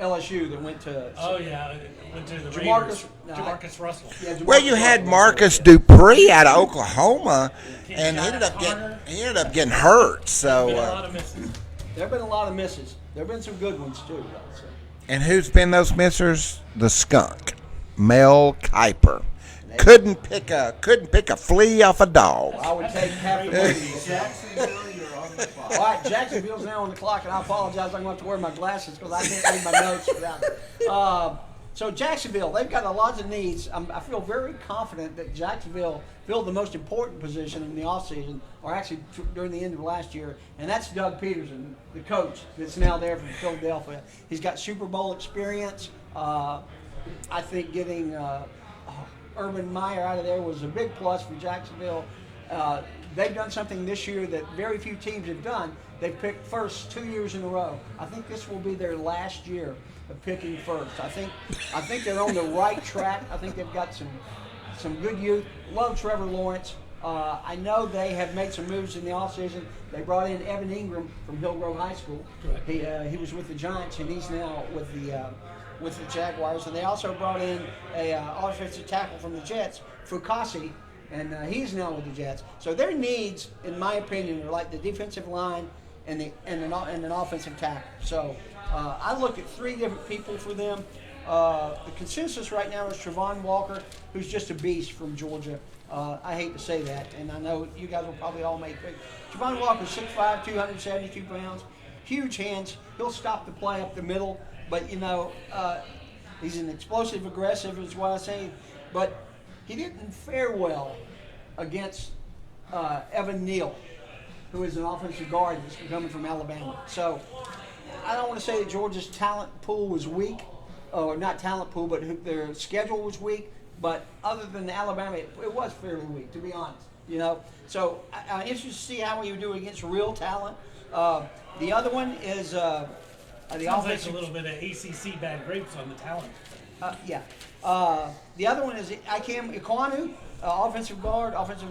LSU that went to. Oh yeah, went to the Jamarcus- Raiders. Jamarcus Russell. Yeah, Well, Jamarcus you had Russell. Marcus Dupree out of Oklahoma, and he Shot ended at up getting Connor. he ended up getting hurt. Been So, a lot of misses. There have been a lot of misses. There have been some good ones too. Though, so. and who's been those missers? The skunk, Mel Kiper. Couldn't pick a flea off a dog. I would take half the money. Jacksonville, you're on the clock. All right, Jacksonville's now on the clock, and I apologize. I'm going to have to wear my glasses because I can't read my notes without it. So Jacksonville, they've got a lot of needs. I feel very confident that Jacksonville filled the most important position in the offseason, or actually during the end of last year, and that's Doug Peterson, the coach that's now there from Philadelphia. He's got Super Bowl experience. I think getting Urban Meyer out of there was a big plus for Jacksonville. They've done something this year that very few teams have done. They've picked first 2 years in a row. I think this will be their last year of picking first. I think they're on the right track. I think they've got some good youth. Love Trevor Lawrence. I know they have made some moves in the offseason. They brought in Evan Ingram from Hillgrove High School. Correct. He was with the Giants, and he's now with the Jaguars. And they also brought in a offensive tackle from the Jets, Fukasi, and he's now with the Jets. So their needs, in my opinion, are like the defensive line and an offensive tackle. So I look at three different people for them. The consensus right now is Travon Walker, who's just a beast from Georgia. I hate to say that, and I know you guys will probably all make it. Travon Walker's 6'5", 272 pounds, huge hands. He'll stop the play up the middle, but he's an explosive, aggressive is what I say. But he didn't fare well against Evan Neal, who is an offensive guard that's coming from Alabama. So I don't want to say that Georgia's talent pool was weak, or not talent pool, but their schedule was weak. But other than Alabama, it was fairly weak, to be honest. So I'm interested to see how you do against real talent. The other one is the Sounds like offensive. a little bit of ACC bad grapes on the talent. Yeah. The other one is Ikem Ikwanu, offensive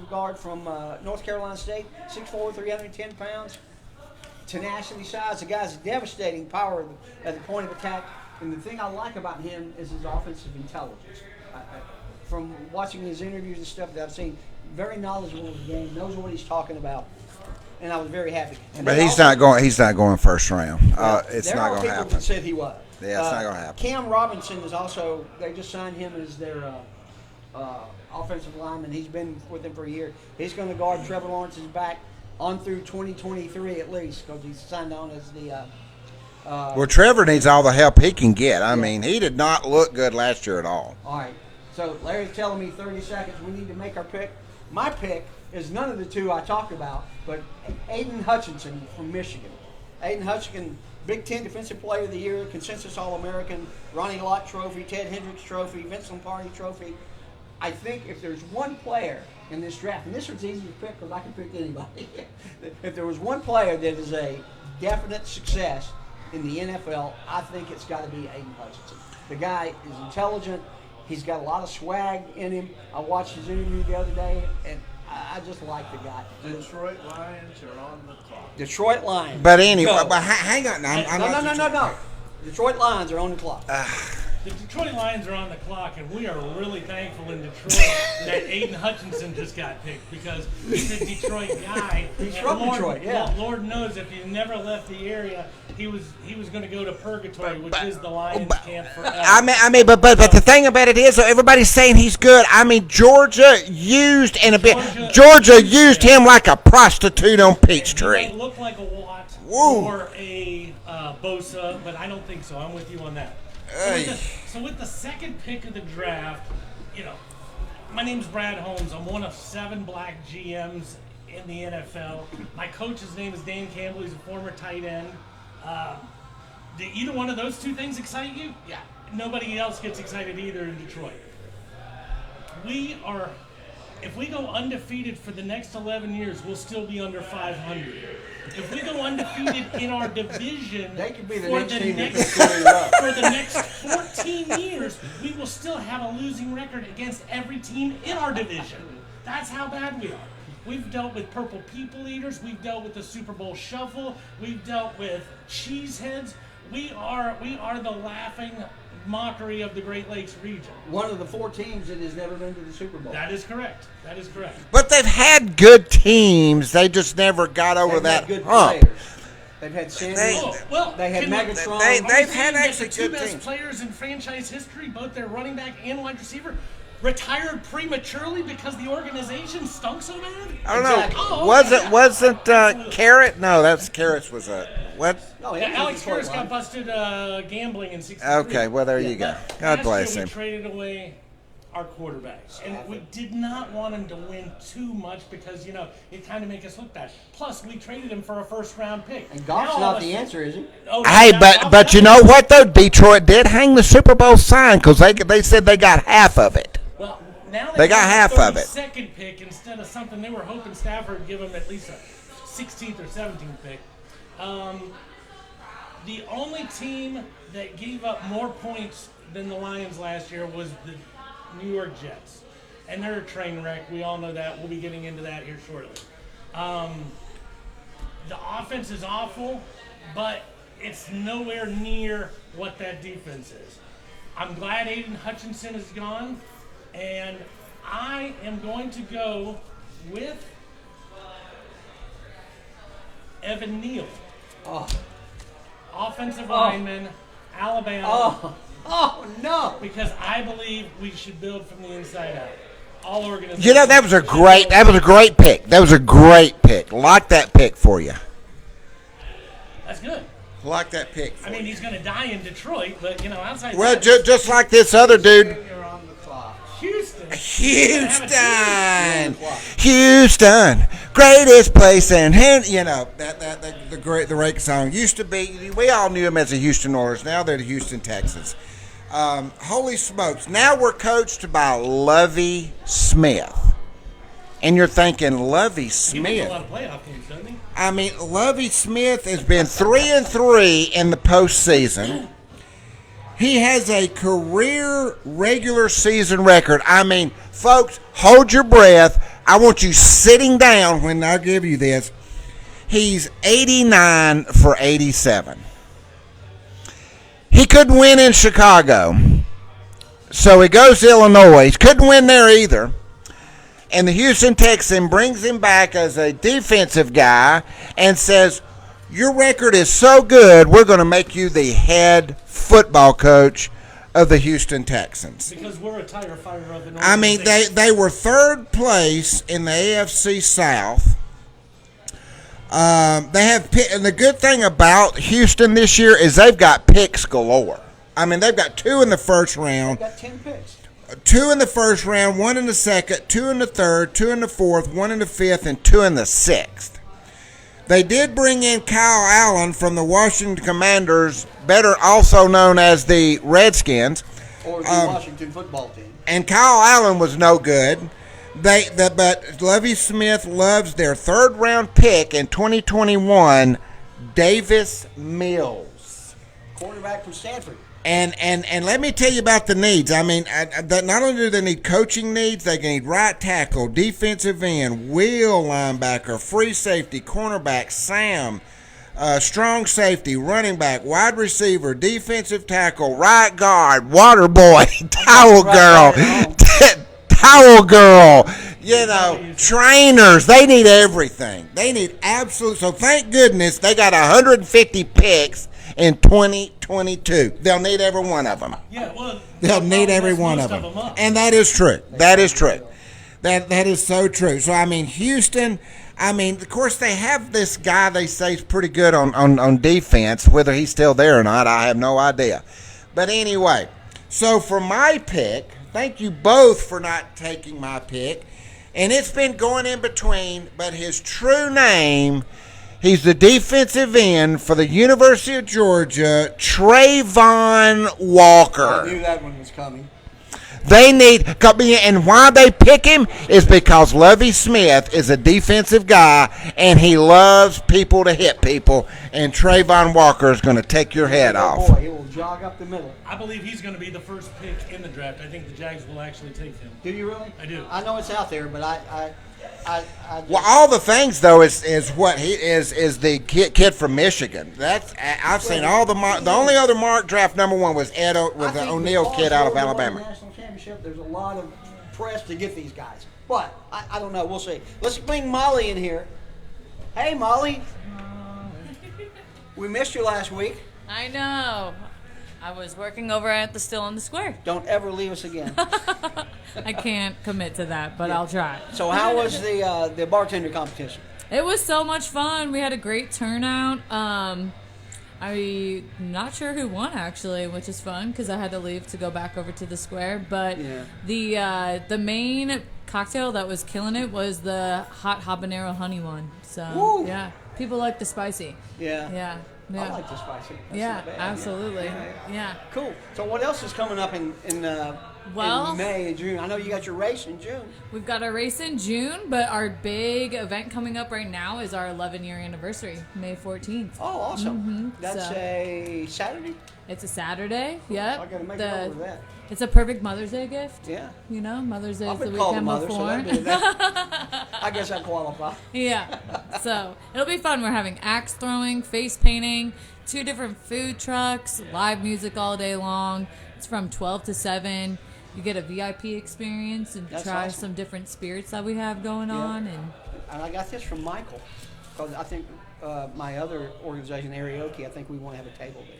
guard from North Carolina State, 6'4", 310 pounds. Tenacity, size. The guy's devastating power at the point of attack. And the thing I like about him is his offensive intelligence. From watching his interviews and stuff that I've seen, very knowledgeable of the game, knows what he's talking about, and I was very happy. And But they he's also- not going. He's not going first round. It's there not are going to people happen. that said he was. Yeah, it's not gonna happen. Cam Robinson is also. They just signed him as their offensive lineman. He's been with them for a year. He's going to guard Trevor Lawrence's back on through 2023 at least, because he's signed on as the. Well, Trevor needs all the help he can get. I mean, he did not look good last year at all. All right. So Larry's telling me 30 seconds. We need to make our pick. My pick is none of the two I talked about, but Aiden Hutchinson from Michigan. Aiden Hutchinson, Big Ten Defensive Player of the Year, Consensus All-American, Ronnie Lott Trophy, Ted Hendricks Trophy, Vince Lombardi Trophy. I think if there's one player in this draft, and this one's easy to pick because I can pick anybody. If there was one player that is a definite success in the NFL, I think it's got to be Aiden Hutchinson. The guy is intelligent. He's got a lot of swag in him. I watched his interview the other day, and I just like the guy. Detroit Lions are on the clock. Detroit Lions. But anyway, Go. but hang on. I'm No. Detroit Lions are on the clock. The Detroit Lions are on the clock, and we are really thankful in Detroit that Aiden Hutchinson just got picked, because he's a Detroit guy. He's And from Lord, Detroit, yeah. Lord knows if he never left the area, he was going to go to purgatory, which is the Lions camp forever. I mean, but the thing about it is, everybody's saying he's good. I mean, Georgia used him like a prostitute on He Peachtree. might look like a Watt Whoa. or a Bosa, but I don't think so. I'm with you on that. So with the second pick of the draft, my name's Brad Holmes. I'm one of 7 black GMs in the NFL. My coach's name is Dan Campbell. He's a former tight end. Do either one of those two things excite you? Yeah. Nobody else gets excited either in Detroit. If we go undefeated for the next 11 years, we'll still be under 500. If we go undefeated in our division They could be the for next the team that next puts it up. for the next 14 years, we will still have a losing record against every team in our division. That's how bad we are. We've dealt with purple people eaters. We've dealt with the Super Bowl shuffle. We've dealt with cheeseheads. we are the laughing mockery of the Great Lakes region. One of the 4 teams that has never been to the Super Bowl. That is correct. That is correct. But they've had good teams. They just never got over They've that had good hump. players. They've had Sammy. They- They had Megatron. they've had Are you actually saying that the two good best teams. players in franchise history, both their running back and wide receiver, retired prematurely because the organization stunk so bad? I don't Exactly. know. Oh, Wasn't Carrot? No, that's Carrots was a what? No, he Yeah, had Alex Detroit Harris got line. busted gambling in '63. Okay, well there you go. God Last bless year him. We traded away our quarterback, and we did not want him to win too much because it kind of make us look bad. Plus, we traded him for a first-round pick. And Goff's Now, not the answer, is he? Oh, Hey, yeah, but you know what though? Detroit did hang the Super Bowl sign because they said they got half of it. Well, now They got half a of it. 32nd pick instead of something they were hoping Stafford would give them at least a 16th or 17th pick. The only team that gave up more points than the Lions last year was the New York Jets. And they're a train wreck. We all know that. We'll be getting into that here shortly. The offense is awful, but it's nowhere near what that defense is. I'm glad Aiden Hutchinson is gone, and I am going to go with Evan Neal. Oh. Offensive lineman, Alabama. Oh no! Because I believe we should build from the inside out. All organizations. You know that was a great pick. That was a great pick. Like that pick for you. That's good. Like that pick. I mean, he's going to die in Detroit, but outside. Well, that, just like this other dude. You're on the clock. Houston. Houston, greatest place in the great song used to be. We all knew him as the Houston Oilers. Now they're the Houston Texans. Holy smokes! Now we're coached by Lovie Smith, and you're thinking Lovie He wins a Smith. lot of playoff games, doesn't he? I mean, Lovie Smith has been 3-3 in the postseason. He has a career regular season record. I mean, folks, hold your breath. I want you sitting down when I give you this. He's 89 for 87. He couldn't win in Chicago, so he goes to Illinois. He couldn't win there either. And the Houston Texans brings him back as a defensive guy and says, your record is so good, we're going to make you the head football coach of the Houston Texans. Because we're a tire fire of an I mean, they were third place in the AFC South. They have, and the good thing about Houston this year is they've got picks galore. I mean, they've got 2 in the first round. Got 10 picks. 2 in the first round, 1 in the second, 2 in the third, 2 in the fourth, 1 in the fifth, and 2 in the sixth. They did bring in Kyle Allen from the Washington Commanders, better also known as the Redskins. Or the Washington football team. And Kyle Allen was no good. But Lovie Smith loves their third-round pick in 2021, Davis Mills. Quarterback from Stanford. And let me tell you about the needs. I mean, not only do they need coaching needs, they need right tackle, defensive end, wheel linebacker, free safety, cornerback, Sam, strong safety, running back, wide receiver, defensive tackle, right guard, water boy, towel girl, towel girl, trainers. They need everything. They need absolute. So thank goodness they got 150 picks in 2022. They'll need every one of them. Yeah, well, They'll need every one of them. And that is true. That is true. That is so true. So, I mean, Houston, of course, they have this guy they say is pretty good on defense. Whether he's still there or not, I have no idea. But anyway, so for my pick, thank you both for not taking my pick. And it's been going in between, but his true name, he's the defensive end for the University of Georgia, Trayvon Walker. I knew that one was coming. They need, and why they pick him is because Lovie Smith is a defensive guy, and he loves people to hit people, and Trayvon Walker is going to take your head off. Boy, he will jog up the middle. I believe he's going to be the first pick in the draft. I think the Jags will actually take him. Do you really? I do. I know it's out there, but I Well, all the things though is what he is the kid from Michigan. I've seen all the only other mock draft #1 was the O'Neal kid out of Alabama. National championship. There's a lot of press to get these guys, but I don't know. We'll see. Let's bring Molly in here. Hey, Molly. We missed you last week. I know. I was working over at the Still in the Square. Don't ever leave us again. I can't commit to that, but I'll try. So how was the bartender competition? It was so much fun. We had a great turnout. I'm not sure who won actually, which is fun because I had to leave to go back over to the square. But the main cocktail that was killing it was the hot habanero honey one. So Woo. yeah, people like the spicy. Yeah. Yeah. I like the spicy. That's Yeah, not bad. absolutely. Yeah. Cool. So what else is coming up in May and June? I know you got your race in June. We've got a race in June, but our big event coming up right now is our 11-year anniversary, May 14th. Oh, awesome. Mm-hmm. That's So- a Saturday? It's a Saturday. Yep. I got to make it over that. It's a perfect Mother's Day gift. Yeah. You know, Mother's Day I've is the been called a weekend mother, so before. I guess I qualify. Yeah. So it'll be fun. We're having axe throwing, face painting, 2 different food trucks, live music all day long. It's from 12 to 7. You get a VIP experience and That's try awesome. some different spirits that we have going on. And I got this from Michael, because I think my other organization, Arioki, I think we want to have a table there.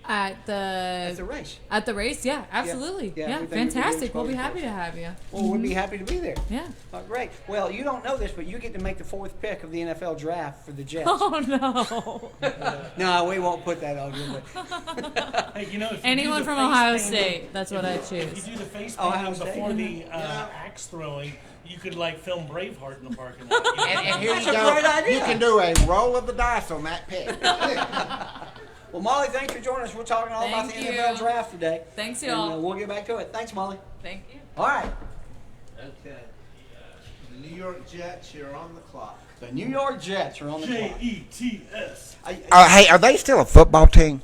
At the race. At the race, yeah, absolutely. Yeah, Yeah, we think it'd be a fantastic. good We'll be exposure happy for to us. have you. Well, we'd be happy to be there. Yeah. Great. Well, you don't know this, but you get to make the 4th pick of the NFL draft for the Jets. Oh no. No, we won't put that on you. But Hey, you know, if you Anyone do the from face Ohio painting- State, that's what I If choose. you do the face Ohio painting State? before the axe throwing, you could like film Braveheart in the parking lot. You know? And here you That's a go. great idea. You can do a roll of the dice on that pick. Well, Molly, thanks for joining us. We're talking all about the Thank NFL you. draft today. Thanks, And, y'all. we'll get back to it. Thanks, Molly. Thank you. All right. Okay. The New York Jets, you're on the clock. The New York Jets are on the clock. Jets. Hey, are they still a football team?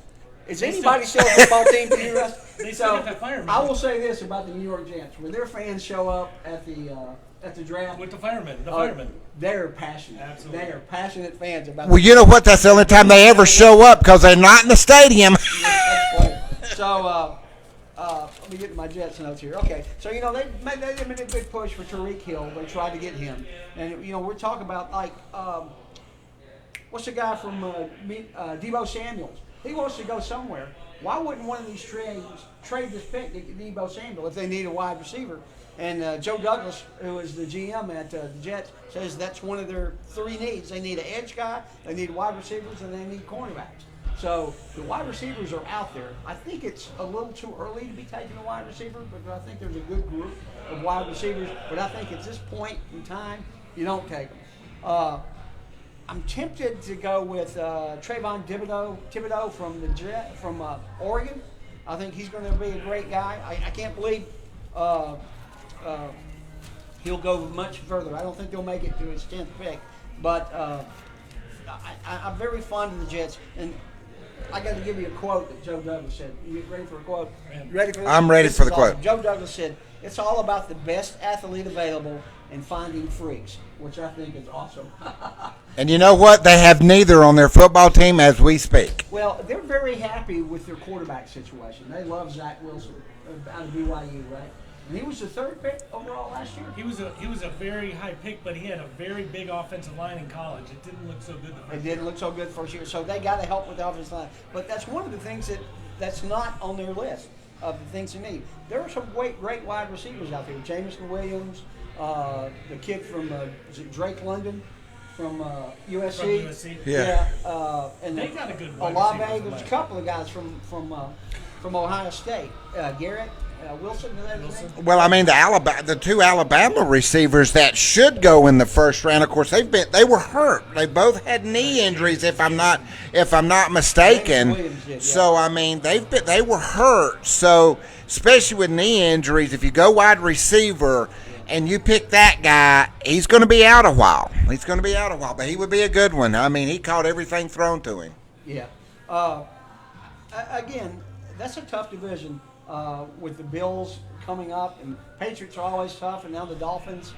Is anybody still a football team for you, Russ? They still got that fireman. I will say this about the New York Jets: when their fans show up at the draft, With the firemen. The firemen. they're passionate. Absolutely. They are passionate fans about. Well, you know what? That's the only time they ever show up because they're not in the stadium. That's funny. So, let me get to my Jets notes here. Okay, so they made a big push for Tyreek Hill. They tried to get him, and we're talking about like what's the guy from Deebo Samuels? He wants to go somewhere. Why wouldn't one of these trades trade this pick to get Deebo Samuel if they need a wide receiver? And Joe Douglas, who is the GM at the Jets, says that's one of their 3 needs. They need an edge guy, they need wide receivers, and they need cornerbacks. So the wide receivers are out there. I think it's a little too early to be taking a wide receiver, but I think there's a good group of wide receivers. But I think at this point in time, you don't take them. I'm tempted to go with Trayvon Thibodeau from Oregon. I think he's going to be a great guy. I can't believe he'll go much further. I don't think they'll make it to his 10th pick. But I'm very fond of the Jets. And I got to give you a quote that Joe Douglas said. You ready for a quote? Ready for this? I'm ready This for is the quote. awesome. Joe Douglas said, "It's all about the best athlete available and finding freaks," which I think is awesome. And you know what? They have neither on their football team as we speak. Well, they're very happy with their quarterback situation. They love Zach Wilson out of BYU, right? And he was the 3rd pick overall last year. He was a very high pick, but he had a very big offensive line in college. It didn't look so good the It first didn't look so good first year, so they got to help with the offensive line. But that's one of the things that's not on their list of the things they need. There are some great wide receivers out there. Jamison Williams, the kid from is it Drake London from USC. From USC. Yeah. And They got a good wide Olave. receiver There's a last couple of guys from Ohio State. Garrett Wilson. Is that his name? Well, I mean the 2 Alabama receivers that should go in the first round. Of course, they were hurt. They both had knee injuries, if I'm not mistaken. Williams did, yeah. So I mean they were hurt. So especially with knee injuries, if you go wide receiver and you pick that guy, he's going to be out a while. But he would be a good one. I mean, he caught everything thrown to him. Yeah. Again, that's a tough division with the Bills coming up, and Patriots are always tough, and now the Dolphins.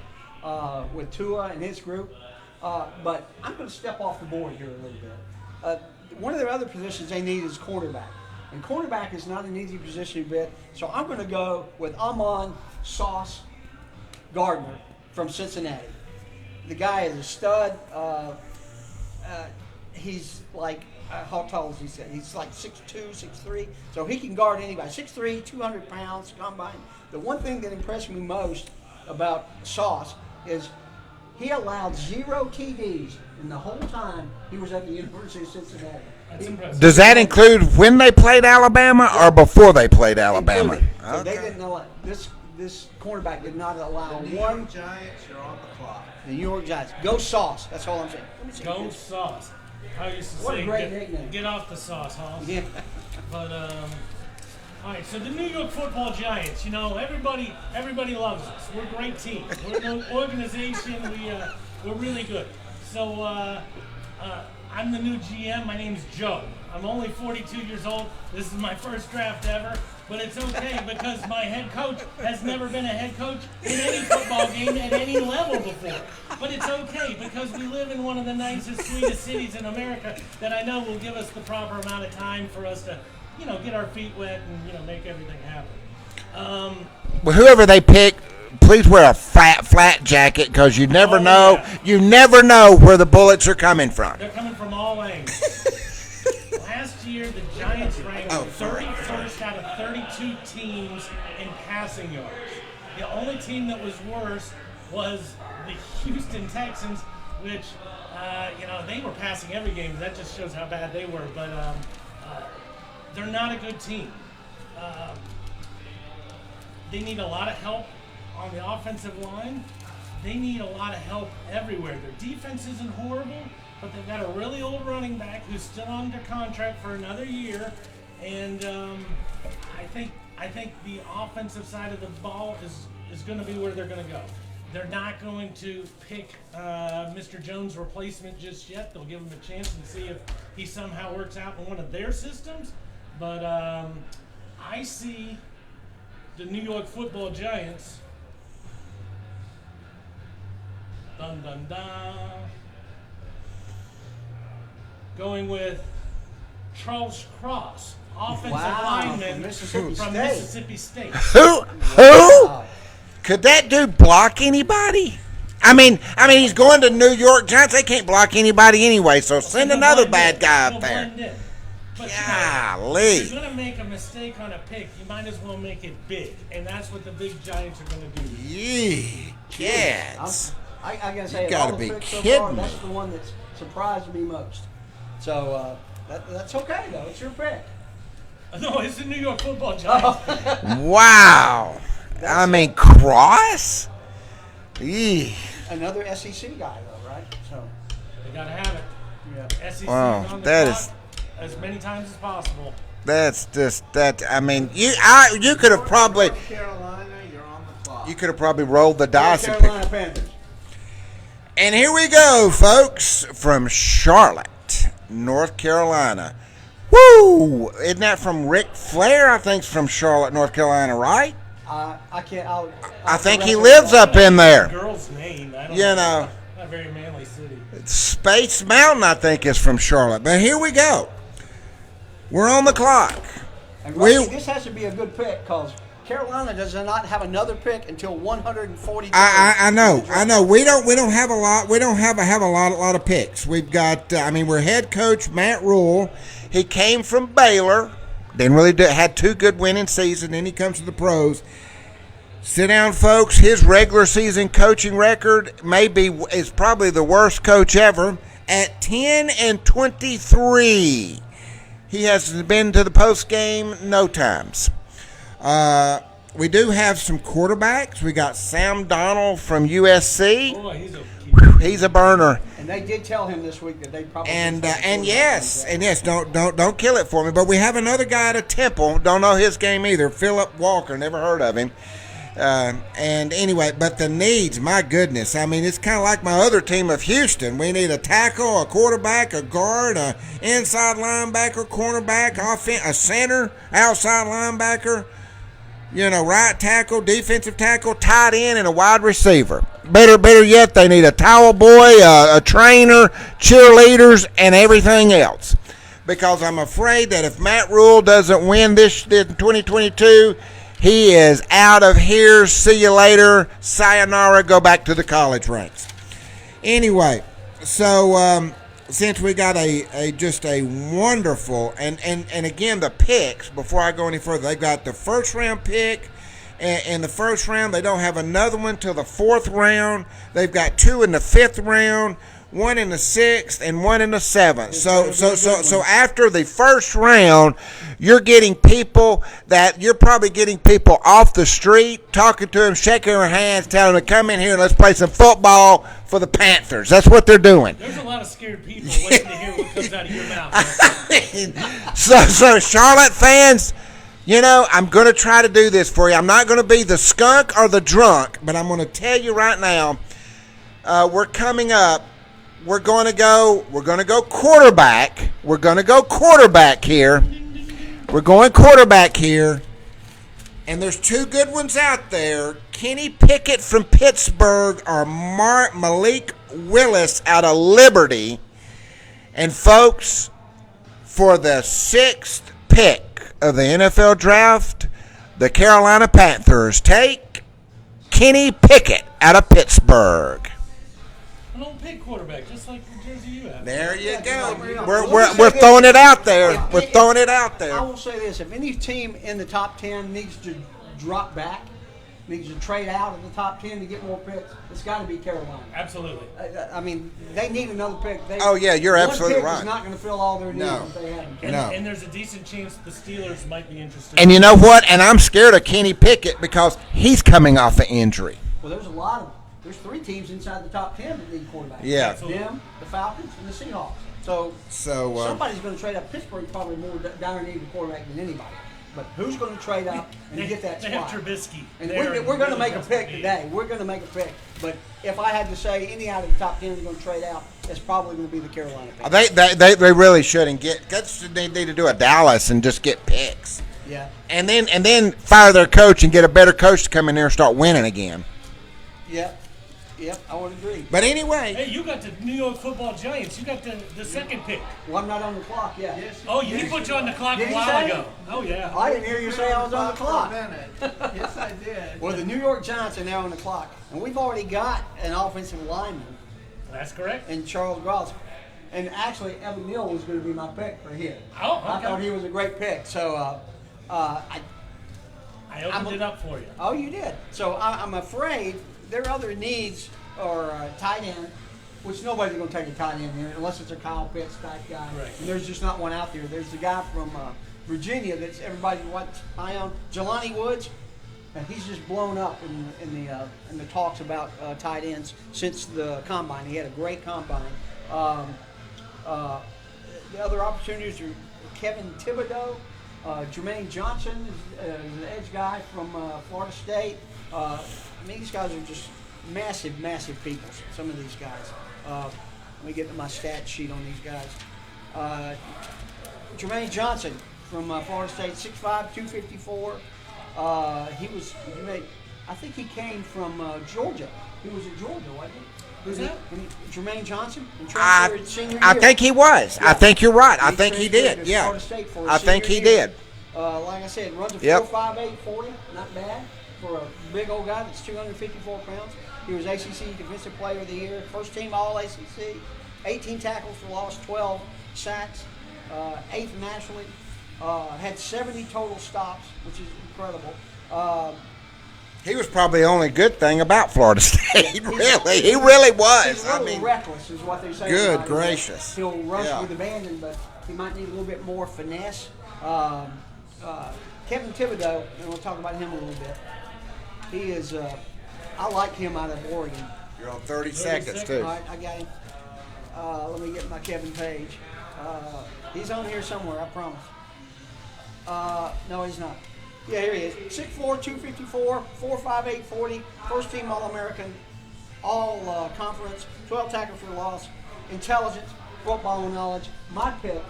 with Tua and his group. But I'm going to step off the board here a little bit. One of their other positions they need is cornerback. And cornerback is not an easy position to bit. So I'm going to go with Amon Sauce Gardner from Cincinnati. The guy is a stud. He's like, how tall is he? He's like 6'2", 6'3", so he can guard anybody. 6'3", 200 pounds, combine. The one thing that impressed me most about Sauce is he allowed 0 TDs in the whole time he was at the University of Cincinnati. That's impressive. Does that include when they played Alabama or before they played Alabama? Included. So they didn't allow, this cornerback did not allow The New one. York Giants, you're on the clock. The New York Giants. Go Sauce. That's all I'm saying. Let me see. Go sauce. I used to What a say, great nickname. get off the sauce, huh? Yeah. But all right. So the New York Football Giants. You know, everybody loves us. We're a great team. We're an organization. We're really good. So I'm the new GM. My name's Joe. I'm only 42 years old. This is my first draft ever. But it's okay because my head coach has never been a head coach in any football game at any level before. But it's okay because we live in one of the nicest, sweetest cities in America that I know will give us the proper amount of time for us to, get our feet wet and, make everything happen. Well, whoever they pick, please wear a flat jacket because you never know. Yeah. You never know where the bullets are coming from. They're coming from all angles. Last year, the Giants ranked 31st out of 32 teams in passing yards. The only team that was worse was the Houston Texans, which, they were passing every game. That just shows how bad they were. But they're not a good team. They need a lot of help on the offensive line. They need a lot of help everywhere. Their defense isn't horrible, but they've got a really old running back who's still under contract for another year, and I think the offensive side of the ball is going to be where they're going to go. They're not going to pick Mr. Jones' replacement just yet. They'll give him a chance and see if he somehow works out in one of their systems. But I see the New York Football Giants. Dun dun dun. Going with Charles Cross, offensive lineman from Mississippi from State. Mississippi State. Who? Wow. Could that dude block anybody? I mean, he's going to New York Giants. They can't block anybody anyway, so send another bad guy up there. But Golly. if you're going to make a mistake on a pick, you might as well make it big. And that's what the big Giants are going to do. Yee, kids. I gotta say, You of gotta all the be picks so kidding far, me. that's the one that's surprised me most. So that's okay though. It's your pick. No, it's the New York Football Giants. Wow. I mean, Cross? Yee. Another SEC guy though, right? So They got to have it. yeah. SEC Wow, on the that clock is- as many times as possible. That's just that. I mean, you could have probably North Carolina, you're on the clock. rolled the dice and picked. Carolina Panthers. And here we go, folks, from Charlotte, North Carolina. Woo! Isn't that from Ric Flair? I think it's from Charlotte, North Carolina, right? I can't. I think he lives up in there. Girl's name. I don't You know. Not a very manly city. Space Mountain, I think, is from Charlotte. But here we go. We're on the clock. And We- Rusty, this has to be a good pick because Carolina does not have another pick until 140. I know. We don't have a lot. We don't have a lot of picks. We've got. We're head coach Matt Rule. He came from Baylor. Didn't really had 2 good winning seasons. Then he comes to the pros. Sit down, folks. His regular season coaching record is probably the worst coach ever at 10-23. He has been to the post game no times. We do have some quarterbacks. We got Sam Donald from USC. Boy, He's a burner. And they did tell him this week that they probably And yes, don't kill it for me. But we have another guy at a Temple. Don't know his game either. Philip Walker. Never heard of him. And anyway, but the needs, my goodness. I mean, it's kind of like my other team of Houston. We need a tackle, a quarterback, a guard, a inside linebacker, cornerback, a center, outside linebacker. right tackle, defensive tackle, tight end, and a wide receiver. Better yet, they need a towel boy, a trainer, cheerleaders, and everything else. Because I'm afraid that if Matt Rule doesn't win this 2022, he is out of here. See you later. Sayonara. Go back to the college ranks. Anyway, so since we got just a wonderful and again the picks, before I go any further, they got the first round pick in the first round. They don't have another one till the fourth round. They've got 2 in the fifth round, 1 in the sixth, and 1 in the seventh. So after the first round, you're probably getting people off the street, talking to them, shaking their hands, telling them to come in here and let's play some football for the Panthers. That's what they're doing. There's a lot of scared people waiting to hear what comes out of your mouth. So Charlotte fans, I'm going to try to do this for you. I'm not going to be the skunk or the drunk, but I'm going to tell you right now, we're coming up. We're going to go quarterback. We're going to go quarterback here. We're going quarterback here. And there's 2 good ones out there. Kenny Pickett from Pittsburgh or Malik Willis out of Liberty. And folks, for the 6th pick of the NFL draft, the Carolina Panthers take Kenny Pickett out of Pittsburgh. Don't pick quarterback, just like the jersey you have. There you go. We're throwing it out there. We're throwing it out there. I will say this: if any team in the top 10 needs to drop back, needs to trade out of the top 10 to get more picks, it's got to be Carolina. Absolutely. I mean, they need another pick. You're absolutely one pick right. is not going to fill all their needs if they have them. And there's a decent chance the Steelers might be interested. And you know what? And I'm scared of Kenny Pickett because he's coming off an injury. Well, there's 3 teams inside the top 10 that need quarterbacks. Yeah. Them, the Falcons, and the Seahawks. So somebody's going to trade up. Pittsburgh's probably more dire need of a quarterback than anybody. But who's going to trade up and get that spot? They have Trubisky. And we're going to make a pick today. We're going to make a pick. But if I had to say any out of the top 10 is going to trade out, it's probably going to be the Carolina pick. They really shouldn't get. They need to do a Dallas and just get picks. Yeah. And then fire their coach and get a better coach to come in there and start winning again. Yeah. Yep, I would agree. But anyway. Hey, you got the New York Football Giants. You got the second pick. Well, I'm not on the clock yet. He put you on the clock Did a while ago. Oh, yeah. I didn't hear you say I was on the clock. Yes, I did. Well, the New York Giants are now on the clock. And we've already got an offensive lineman. That's correct. And Charles Gross. And actually, Evan Neal was going to be my pick for him. Oh, okay. I thought he was a great pick. So, I opened it up for you. Oh, you did. So I'm afraid their other needs are tight end, which nobody's going to take a tight end here unless it's a Kyle Pitts type guy. Right. And there's just not one out there. There's the guy from Virginia that's everybody wants high on, Jelani Woods. And he's just blown up in the talks about tight ends since the combine. He had a great combine. The other opportunities are Kevin Thibodeau. Jermaine Johnson is an edge guy from Florida State. These guys are just massive people, some of these guys. Let me get to my stat sheet on these guys. Jermaine Johnson from Florida State, 6'5", 254. I think he came from Georgia. He was at Georgia, wasn't he? Who's that? Jermaine Johnson? I think he was. Yeah. I think you're right. I think he did. Yeah. I think he did. Like I said, runs a 4.58 40. Not bad for a big old guy that's 254 pounds. He was ACC Defensive Player of the Year, first team All-ACC, 18 tackles for loss, 12 sacks, 8th nationally, had 70 total stops, which is incredible. He was probably the only good thing about Florida State. Really, he really was. He's a little reckless, is what they say. Good gracious. He'll rush with abandon, but he might need a little bit more finesse. Kevin Thibodeau, and we'll talk about him a little bit. He is. I like him out of Oregon. You're on 30 seconds too. All right, I got him. Let me get my Kevin page. He's on here somewhere, I promise. No, he's not. Yeah, here he is. 6'4", 254, 4.58 40, first team All-American, all conference, 12 tackles for loss, intelligence, football knowledge. My pick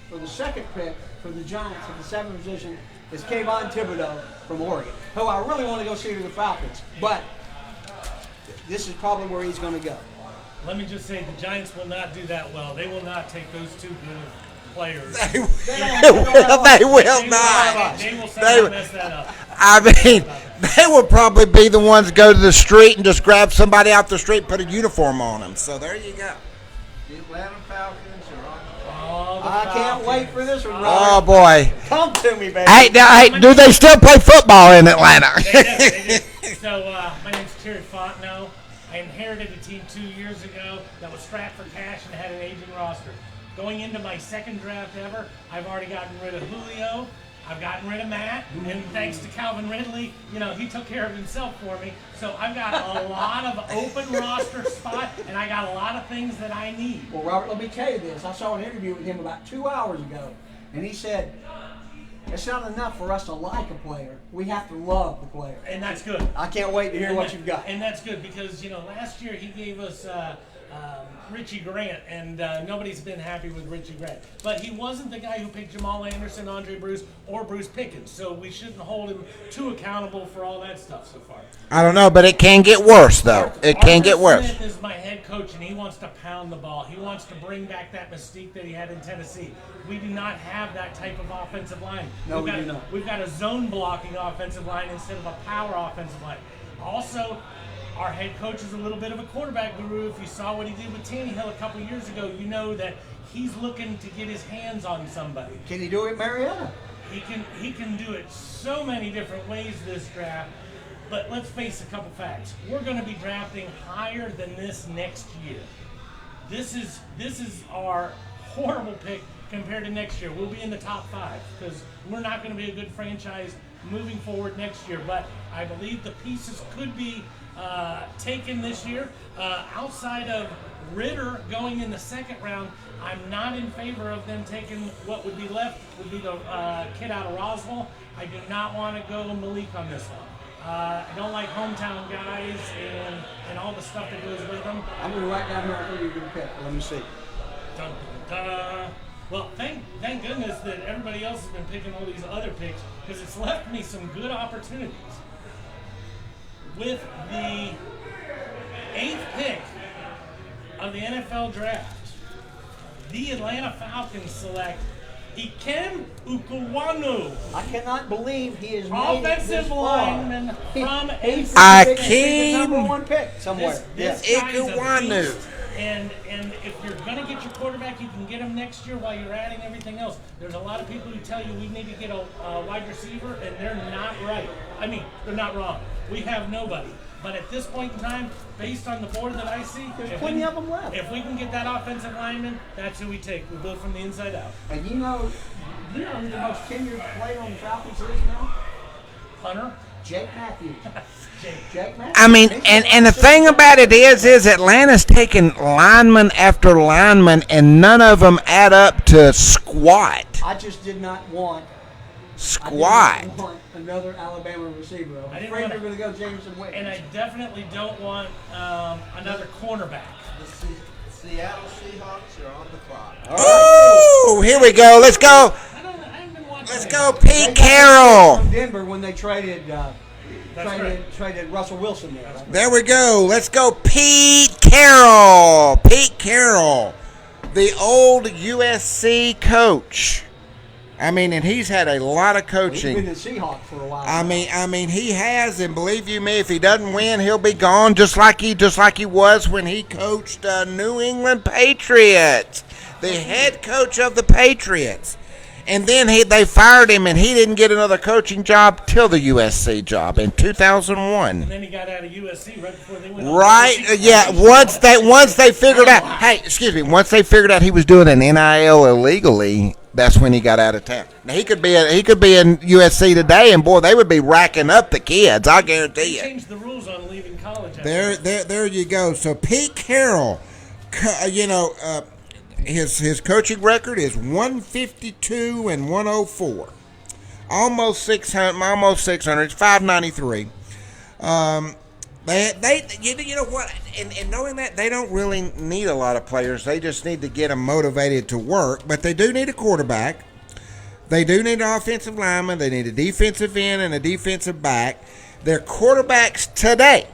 for the second pick for the Giants at the 7th position is Kayvon Thibodeau from Oregon, who I really want to go see to the Falcons. But this is probably where he's going to go. Let me just say, the Giants will not do that well. They will not take those two good players. They will not. They will somehow mess that up. I mean, they will probably be the ones to go to the street and just grab somebody out the street and put a uniform on them. So there you go. The Atlanta Falcons are on the clock. Oh, the I can't Falcons. wait for this one, Oh, Robert. boy. Come to me, baby. Hey, do they still play football in Atlanta? They do. So, my name's Terry Fontenot. I inherited a team 2 years ago that was strapped for cash and had an aging roster. Going into my second draft ever, I've already gotten rid of Julio. I've gotten rid of Matt, and thanks to Calvin Ridley, he took care of himself for me. So I've got a lot of open roster spot, and I got a lot of things that I need. Well, Robert, let me tell you this. I saw an interview with him about 2 hours ago, and he said, it's not enough for us to like a player. We have to love the player. And that's good. I can't wait to hear what you've got. And that's good because, last year he gave us Richie Grant, and nobody's been happy with Richie Grant. But he wasn't the guy who picked Jamal Anderson, Andre Bruce, or Bruce Pickens, so we shouldn't hold him too accountable for all that stuff so far. I don't know, but it can get worse, though. It can get worse. Smith is my head coach, and he wants to pound the ball. He wants to bring back that mystique that he had in Tennessee. We do not have that type of offensive line. No, we do not. We've got a zone blocking offensive line instead of a power offensive line. Also, our head coach is a little bit of a quarterback guru. If you saw what he did with Tannehill a couple years ago, you know that he's looking to get his hands on somebody. Can he do it, Marietta? He can do it so many different ways this draft. But let's face a couple facts. We're going to be drafting higher than this next year. This is our horrible pick compared to next year. We'll be in the top 5 because we're not going to be a good franchise moving forward next year. But I believe the pieces could be taken this year. Outside of Ritter going in the second round, I'm not in favor of them taking what would be left, would be the kid out of Roswell. I do not want to go Malik on this one. I don't like hometown guys and all the stuff that goes with them. I'm going to write down here who you're going to pick. Let me see. Dun, dun, dun. Well, thank goodness that everybody else has been picking all these other picks because it's left me some good opportunities. With the 8th pick of the NFL draft, the Atlanta Falcons select Ikem Ukwanu, I cannot believe he is made it this offensive far. lineman from He's Akeem the number 1 pick somewhere. This Yes. guy's a Ikwanu. beast. And if you're going to get your quarterback, you can get him next year while you're adding everything else. There's a lot of people who tell you we need to get a wide receiver, and they're not right. I mean, they're not wrong. We have nobody. But at this point in time, based on the board that I see, There's plenty of them left. if we can get that offensive lineman, that's who we take. We build from the inside out. And you know who the most tenured player on the Falcons is now? Hunter? Jake Matthews. Jake Matthews. I mean, and the thing about it is Atlanta's taking lineman after lineman, and none of them add up to squat. I just did not want another Alabama receiver. I'm afraid want- they're going to go Jameson Wade. And I definitely don't want another cornerback. The Seattle Seahawks are on the clock. Ooh, here we go. Let's go. I haven't been watching. Let's it. go, They Pete got Carroll. from Denver when they traded That's traded Russell Wilson there. Right? There we go. Let's go, Pete Carroll. Pete Carroll, the old USC coach. I mean, and he's had a lot of He's been coaching. in Seahawks for a while. I mean, he has, and believe you me, if he doesn't win, he'll be gone, just like he was when he coached New England Patriots, the head coach of the Patriots. And then they fired him, and he didn't get another coaching job till the USC job in 2001. And then he got out of USC right before they went. Right? Yeah. Once they figured out. Hey, excuse me. Once they figured out he was doing an NIL illegally, that's when he got out of town. Now he could be in USC today, and boy, they would be racking up the kids. I guarantee They you. changed the rules on leaving college. There you go. So Pete Carroll, his coaching record is 152 and 104, almost 600. It's 593. You know what? And knowing that, they don't really need a lot of players. They just need to get them motivated to work. But they do need a quarterback. They do need an offensive lineman. They need a defensive end and a defensive back. Their quarterbacks today,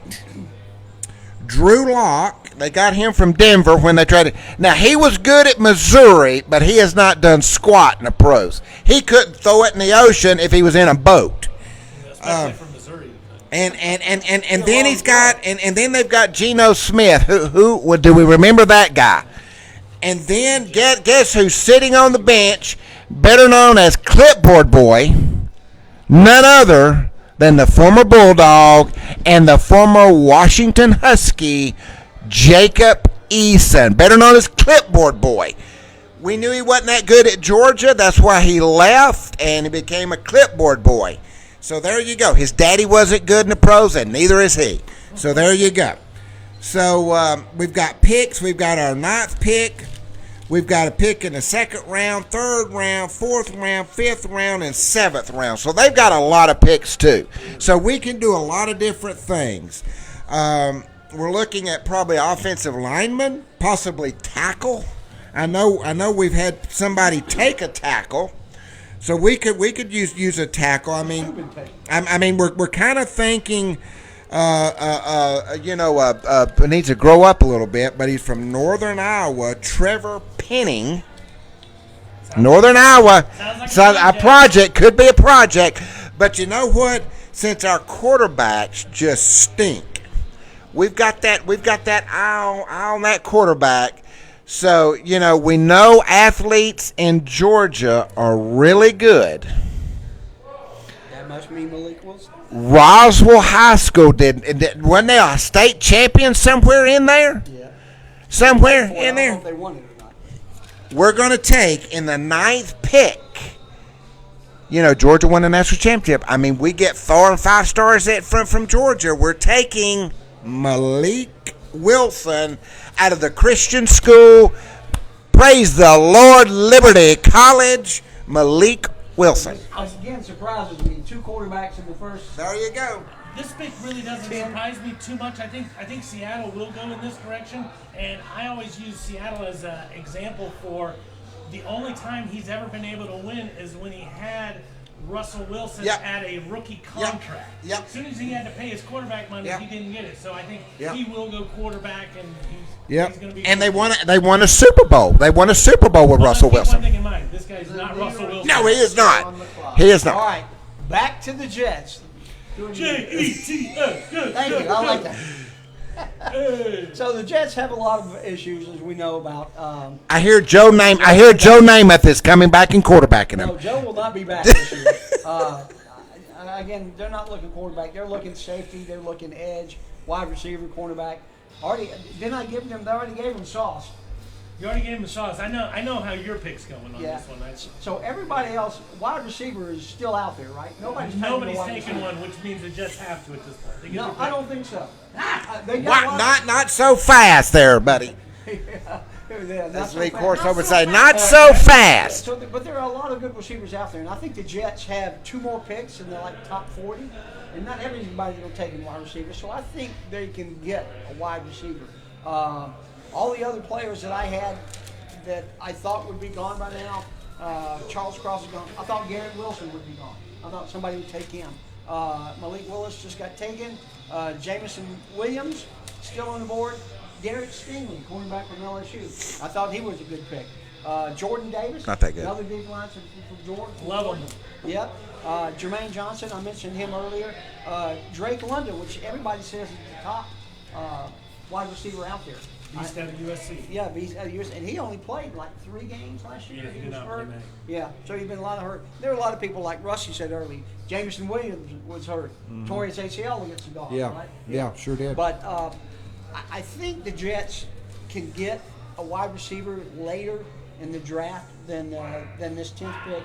Drew Lock, they got him from Denver when they tried to. Now, he was good at Missouri, but he has not done squat in the pros. He couldn't throw it in the ocean if he was in a boat. Especially from Missouri. And then he's got and then they've got Geno Smith. Who do we remember that guy? And then guess who's sitting on the bench, better known as Clipboard Boy, none other than the former Bulldog and the former Washington Husky, Jacob Eason, better known as Clipboard Boy. We knew he wasn't that good at Georgia. That's why he left, and he became a clipboard boy. So there you go. His daddy wasn't good in the pros, and neither is he. So there you go. So we've got picks. We've got our 9th pick. We've got a pick in the 2nd round, 3rd round, 4th round, 5th round, and 7th round. So they've got a lot of picks too. So we can do a lot of different things. We're looking at probably offensive lineman, possibly tackle. I know we've had somebody take a tackle, so we could use a tackle. I mean we're kind of thinking, needs to grow up a little bit, but he's from Northern Iowa, Trevor Penning. Northern Iowa, so a project could be a project, but you know what? Since our quarterbacks just stink, we've got that eye on that quarterback. So, we know athletes in Georgia are really good. That must mean Malik Wilson. Roswell High School wasn't they a state champion somewhere in there? Yeah. Somewhere Well, in I don't know there. if they won it or not. We're going to take in the 9th pick. Georgia won the national championship. I mean, we get 4 and 5 stars from Georgia. We're taking Malik Wilson out of the Christian school. Praise the Lord, Liberty College, Malik Wilson. Again, surprises me. 2 quarterbacks in the first. There you go. This pick really doesn't surprise me too much. I think Seattle will go in this direction, and I always use Seattle as an example for the only time he's ever been able to win is when he had Russell Wilson at a rookie contract. Yep. As soon as he had to pay his quarterback money, he didn't get it. So I think he will go quarterback, and he's going to be. And they won a Super Bowl. They won a Super Bowl with Russell keep Wilson. One thing in mind: this guy's not Russell Wilson. No, he is not. He is not. All right, back to the Jets. J-E-T-S. Thank you. I like that. So the Jets have a lot of issues, as we know about. I hear Joe Namath is coming back and quarterbacking him. No, Joe will not be back this year. Again, they're not looking quarterback. They're looking safety. They're looking edge, wide receiver, cornerback. They already gave him Sauce. You already gave him the sauce. I know how your pick's going on this one. So everybody else, wide receiver is still out there, right? Nobody's taking one, which means the Jets have to at this point. No, I don't think so. Not so fast there, buddy. As Lee Corso would say, not so fast. But there are a lot of good receivers out there, and I think the Jets have 2 more picks in the top 40, and not everybody's going to take a wide receiver. So I think they can get a wide receiver. All the other players that I had that I thought would be gone by now, Charles Cross is gone. I thought Garrett Wilson would be gone. I thought somebody would take him. Malik Willis just got taken. Jameson Williams still on the board. Derek Stingley, cornerback from LSU. I thought he was a good pick. Jordan Davis, not that good. Another big line from Jordan. Love him. Yep. Jermaine Johnson, I mentioned him earlier. Drake London, which everybody says is the top wide receiver out there. Beast out of USC. Yeah, Beast out of USC. And he only played like 3 games last year. Yeah, he was did not hurt. play many. Yeah, so he's been a lot of hurt. There are a lot of people like Rusty said earlier. Jameson Williams was hurt. Tore his ACL against the Dogs, right? Yeah, sure did. But I think the Jets can get a wide receiver later in the draft than this 10th pick.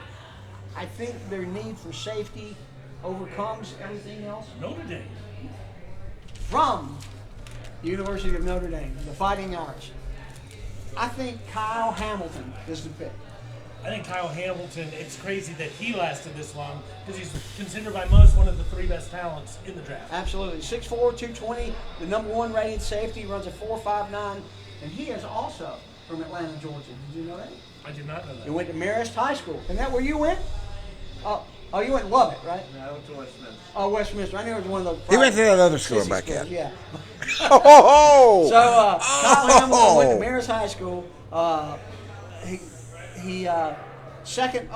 I think their need for safety overcomes everything else. Notre Dame. From the University of Notre Dame, the Fighting Irish. I think Kyle Hamilton is the pick. I think Kyle Hamilton, it's crazy that he lasted this long because he's considered by most one of the 3 best talents in the draft. Absolutely. 6'4", 220, the number 1 rated safety, runs a 4.59, and he is also from Atlanta, Georgia. Did you know that? I did not know that. He went to Marist High School. Isn't that where you went? Oh, you went to Lubbock, right? No, I went to Westminster. Oh, Westminster. I knew it was one of those. He went to that other school sissy back schools, then. Yeah. Oh, So Kyle Hamilton went to Marist High School. He second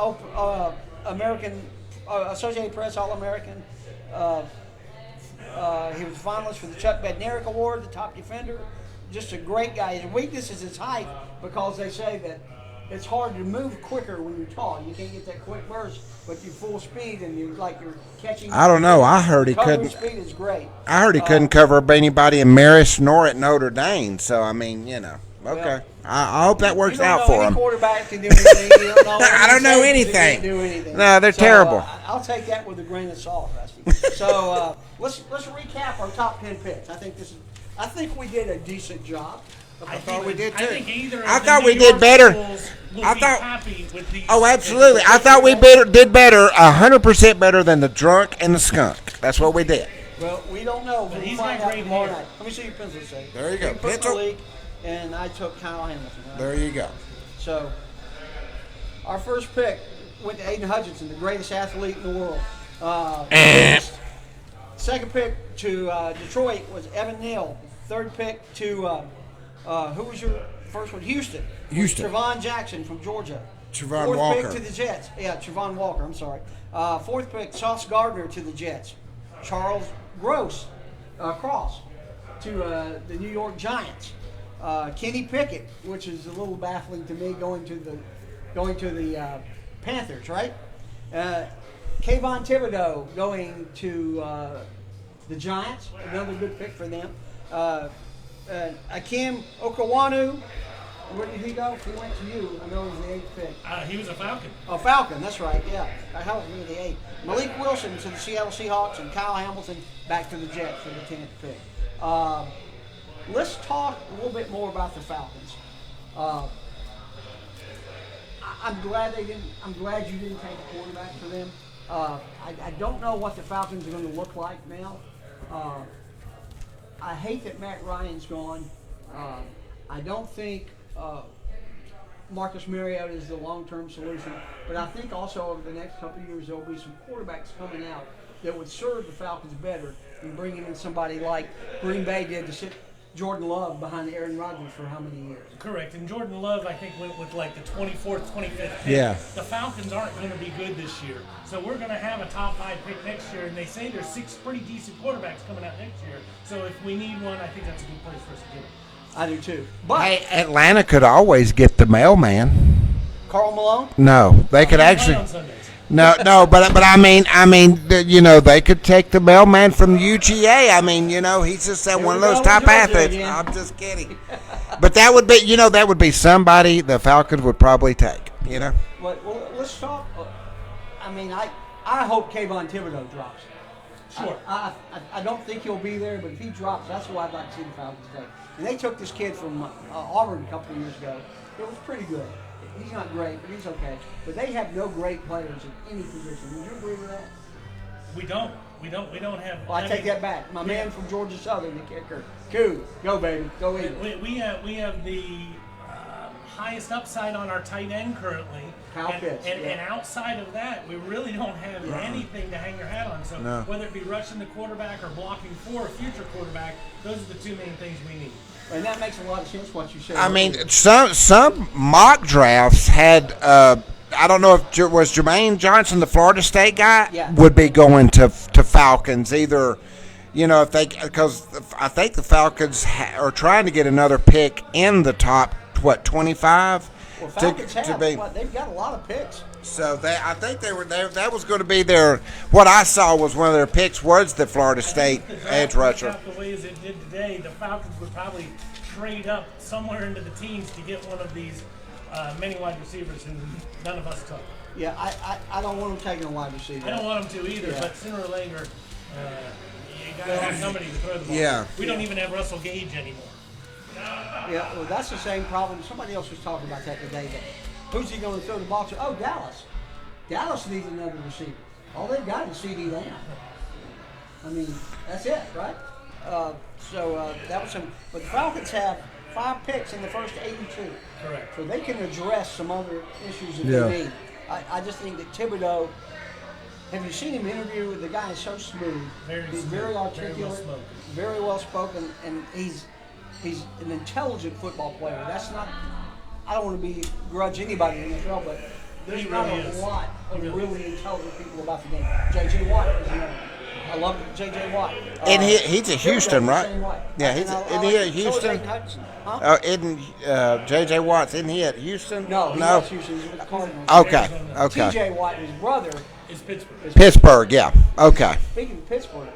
American Associated Press All-American. He was a finalist for the Chuck Bednarik Award, the top defender. Just a great guy. His weakness is his height because they say that it's hard to move quicker when you're tall. You can't get that quick burst, but you're full speed and you're catching. I don't know. I heard he cover couldn't. Speed is great. I heard he couldn't cover up anybody in Marist nor at Notre Dame. So I mean, you know, okay. Well, I hope that works You don't out know for any him. quarterback can do anything. You don't know I don't know any safety anything. can do anything. No, they're So, terrible. I'll take that with a grain of salt, Rusty. So let's recap our top 10 picks. I think we did a decent job. I thought we did too. I think either. I of the thought New we did York better. schools will I be thought- happy with these. Oh, absolutely. I thought we did better, 100% better than the drunk and the skunk. That's what we did. Well, we don't know. But We'll he's find got out great tomorrow hair. night. Let me see your pencil, say. There you go. put Pencil. Malik, and I took Kyle Hamilton. Right? There you go. So, our first pick went to Aiden Hutchinson, the greatest athlete in the world. Second pick to Detroit was Evan Neal. Third pick to, who was your first one? Houston. Houston. Trevon Jackson from Georgia. Trevon Fourth Walker. pick to the Jets. Yeah, Trevon Walker, I'm sorry. Fourth pick, Sauce Gardner to the Jets. Charles Cross to the New York Giants. Kenny Pickett, which is a little baffling to me, going to the Panthers, right? Kayvon Thibodeau going to the Giants, another good pick for them. Akim Okawanu, where did he go? He went to you. I know it was the 8th pick. He was a Falcon. Oh, Falcon, that's right, yeah. I helped me with the 8th. Malik Wilson to the Seattle Seahawks and Kyle Hamilton back to the Jets for the 10th pick. Let's talk a little bit more about the Falcons. I'm glad you didn't take a quarterback for them. I don't know what the Falcons are going to look like now. I hate that Matt Ryan's gone. I don't think Marcus Mariota is the long-term solution, but I think also over the next couple of years there will be some quarterbacks coming out that would serve the Falcons better than bringing in somebody like Green Bay did to sit Jordan Love behind Aaron Rodgers for how many years? Correct. And Jordan Love, I think, went with like the 24th, 25th pick. Yeah. The Falcons aren't going to be good this year. So we're going to have a top 5 pick next year. And they say there's 6 pretty decent quarterbacks coming out next year. So if we need one, I think that's a good place for us to get it. I do too. But Hey, Atlanta could always get the mailman. Carl Malone? No, they could Play actually. on Sundays. No, but I mean, you know, they could take the mailman from UGA. I mean, you know, he's just Here one of we those go top with Georgia athletes. again. I'm just kidding. But that would be somebody the Falcons would probably take. You know. Well, let's talk. I mean, I hope Kayvon Thibodeau drops. Sure. I don't think he'll be there, but if he drops, that's what I'd like to see the Falcons take. And they took this kid from Auburn a couple of years ago. It was pretty good. He's not great, but he's okay. But they have no great players in any position. Would you agree with that? We don't. We don't have. Well, I take that back. My man from Georgia Southern, the kicker. Cool. Go, baby. Go Eagles. We have the highest upside on our tight end currently. Kyle Pitts, yeah. And outside of that, we really don't have anything to hang your hat on. So No. whether it be rushing the quarterback or blocking for a future quarterback, those are the 2 main things we need. And that makes a lot of sense what you said. I mean, some mock drafts had. I don't know if was Jermaine Johnson, the Florida State guy, Yeah. would be going to Falcons either. You know, because I think the Falcons are trying to get another pick in the top 25 well, Falcons have, be. they've got a lot of picks. So I think they were there. That was going to be their. What I saw was one of their picks was the Florida State edge rusher. The way as it did today, the Falcons would probably trade up somewhere into the teens to get one of these many wide receivers, and none of us took. Yeah, I don't want them taking a wide receiver. I don't want them to either, Yeah. but sooner or later, you got to have somebody to throw the ball. Yeah. We don't even have Russell Gage anymore. Yeah, well, that's the same problem. Somebody else was talking about that today. That who's he going to throw the ball to? Oh, Dallas. Dallas needs another receiver. All they've got is C.D. Lamb. I mean, that's it, right? So that was some. But the Falcons have 5 picks in the first 82. Correct. So they can address some other issues that Yeah. they need. I just think that Thibodeau, have you seen him interview? The guy is so smooth. He's very articulate, very well spoken, and he's an intelligent football player. That's not, I don't want to begrudge anybody in the NFL, but there's He not really a is. lot of He really really intelligent people about the game. J.J. Watt is another. I love J.J. Watt. And he's at Houston, Thibodeau's the right? same way. Yeah, he's And I isn't he like- at so is Houston? Aiden Hudson. Huh? J.J. Watts, isn't he at Houston? No, he left Houston. He's with the Cardinals. Okay, okay. T.J. Watt, his brother, It's Pittsburgh. is Pittsburgh, yeah. Okay. Speaking of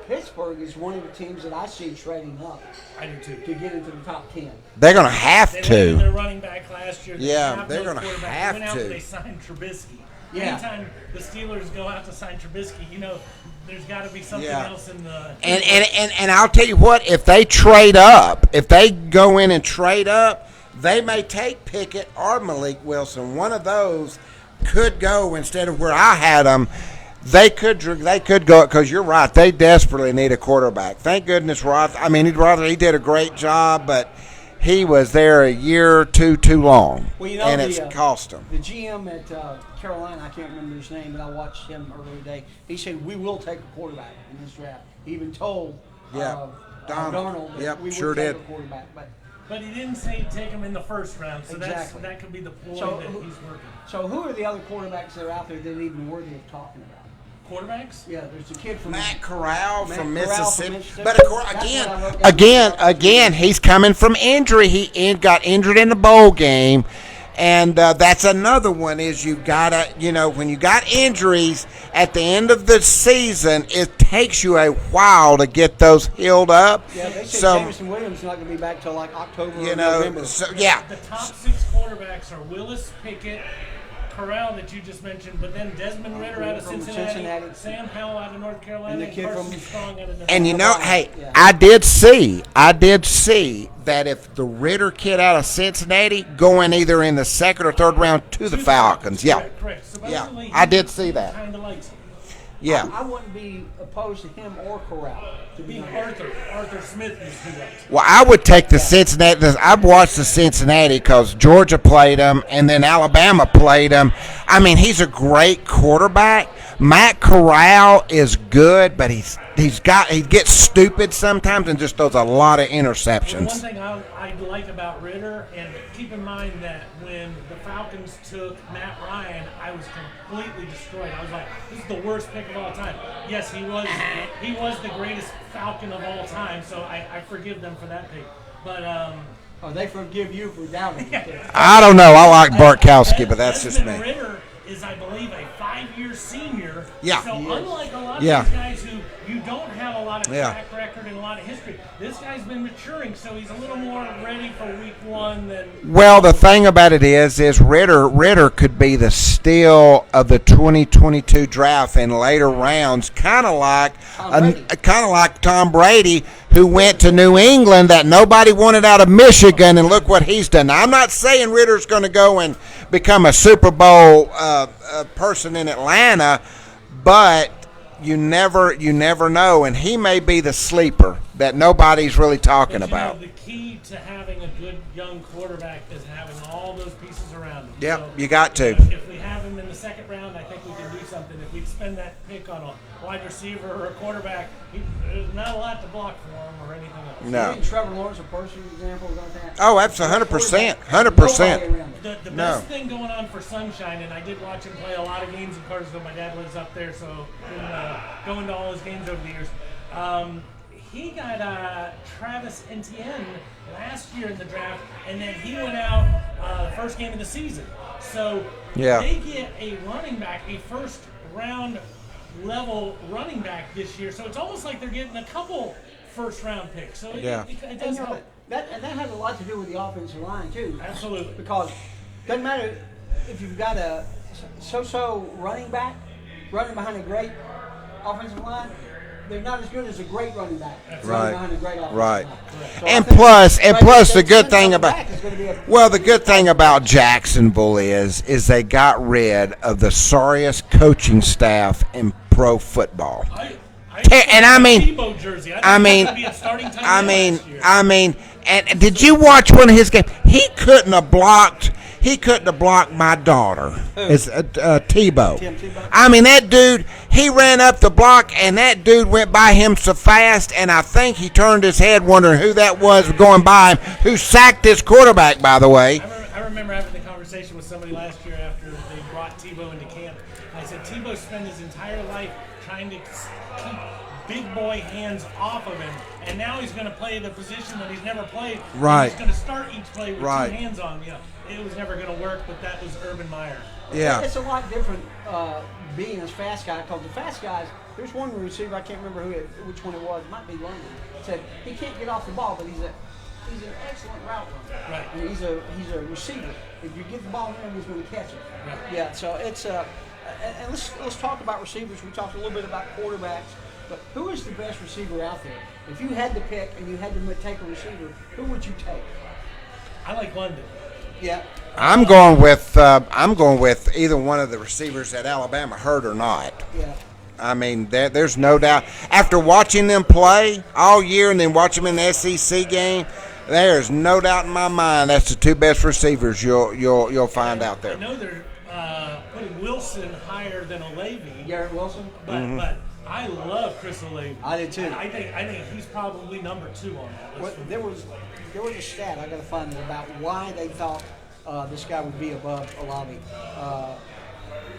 Pittsburgh is one of the teams that I see trading up I do too. to get into the top 10. They're going to have They landed their to. running back last year. They Yeah, have they're no gonna quarterback. have They went out to. and they signed Trubisky. Yeah. Anytime the Steelers go out to sign Trubisky, there's got to be something Yeah. else in the. And I'll tell you what, if they trade up, if they go in and trade up, they may take Pickett or Malik Wilson. One of those could go instead of where I had them. They could go, because you're right. They desperately need a quarterback. Thank goodness he did a great job, but he was there a year or two too long, Well, you know, and it's cost him. The GM at Carolina, I can't remember his name, but I watched him earlier today. He said, we will take a quarterback in this draft. He even told Yeah. Darnold that Yep, we sure would take did. a quarterback. But he didn't say take him in the first round, so Exactly. that could be the ploy So- that he's working. So who are the other quarterbacks that are out there that are even worthy of talking about? Quarterbacks? Yeah, there's a kid from Matt Corral Matt from Corral Mississippi. from Mississippi. But of course, That's what I wrote down. again, he's coming from injury. He got injured in the bowl game, and that's another one. Is you gotta, when you got injuries at the end of the season, it takes you a while to get those healed up. Yeah, they said So Jameson Williams is not going to be back till like October or November. so yeah. The top 6 quarterbacks are Willis, Pickett, Corral that you just mentioned, but then Desmond Ritter out of From Cincinnati, Cincinnati. Sam Howell out of North Carolina, And the and kid Carson from- Strong out of And Nebraska. hey, Yeah. I did see that if the Ritter kid out of Cincinnati going either in the second or third round to the Falcons, yeah, Correct. Supposedly, I did see that. Kind of likes him. yeah. I wouldn't be opposed to him or Corral. To be honest. Arthur Smith is who likes him. Well, I would take the Cincinnati. I've watched the Cincinnati because Georgia played him, and then Alabama played him. I mean, he's a great quarterback. Matt Corral is good, but he gets stupid sometimes and just throws a lot of The one interceptions. thing I like about Ritter, and keep in mind that when the Falcons took Matt Ryan, I was completely destroyed. I was like, this is the worst pick of all time. Yes, he was the greatest Falcon of all time, so I forgive them for that pick. But Oh, they forgive you for doubting him. I don't know. I like Bartkowski, but that's just Desmond me. Ritter is, I believe, a 5-year senior. Yeah. So He is. unlike a lot of Yeah. these guys who you don't have a lot of Yeah. track record and a lot of history, this guy's been maturing, so he's a little more ready for week 1 than. Well, the thing about it is Ritter could be the steal of the 2022 draft in later rounds, kind of like Tom Brady, who went to New England that nobody wanted out of Michigan, and look what he's done. Now, I'm not saying Ritter's going to go and become a Super Bowl person in Atlanta, but you never know, and he may be the sleeper that nobody's really talking But, about. the key to having a good young quarterback is having all those pieces around him. Yep, So, you got to. If we have him in the second round, I think we can do something. If we spend that pick on a wide receiver or a quarterback, there's not a lot to block for him or anything else. No. You think Trevor Lawrence a perfect example about that? Oh, that's 100%, 100%. Nobody around him. The No. best thing going on for Sunshine, and I did watch him play a lot of games in Cartersville. My dad lives up there, so been going to all his games over the years. He got Travis Etienne last year in the draft, and then he went out first game of the season. So Yeah. they get a running back, a first round level running back this year. So it's almost like they're getting a couple first round picks. So Yeah. it And, does you know, help. that has a lot to do with the offensive line too. Absolutely. Because doesn't matter if you've got a so-so running back running behind a great offensive line. They're not as good as a great running back running Right. behind a great offensive Right. line. So I And think plus, the Etienne good thing coming about back is gonna be a- the good thing about Jacksonville is they got rid of the sorriest coaching staff in pro football. I And I mean- Tebow jersey. I mean, Be a starting tight end last year. And did you watch one of his games? He couldn't have blocked. He couldn't have blocked my daughter. It's Tebow. Tim Tebow? I mean, that dude. He ran up the block, and that dude went by him so fast. And I think he turned his head, wondering who that was going by him. Who sacked this quarterback, by the way? I remember having the conversation with somebody last year after they brought Tebow into camp. And I said, Tebow spent his entire life trying to keep big boy hands off of him, and now he's going to play the position that he's never played. Right. He's going to start each play with Right. 2 hands on him. It was never going to work, but that was Urban Meyer. Yeah. It's a lot different being a fast guy, because the fast guys, there's one receiver, I can't remember which one it was, it might be London, said he can't get off the ball, but he's an excellent route runner. Right. And he's a receiver. If you get the ball in him, he's going to catch it. Right. Yeah, so it's and let's talk about receivers. We talked a little bit about quarterbacks, but who is the best receiver out there? If you had to pick and you had to take a receiver, who would you take? I like London. Yeah. I'm going with either one of the receivers at Alabama, hurt or not. Yeah. I mean, there's no doubt. After watching them play all year and then watch them in the SEC game, there's no doubt in my mind that's the 2 best receivers you'll find out there. I know they're putting Wilson higher than Olave. Garrett Wilson. But I love Chris Olave. I did too. I think he's probably number 2 on that list. There was a stat I got to find it about why they thought this guy would be above Olave.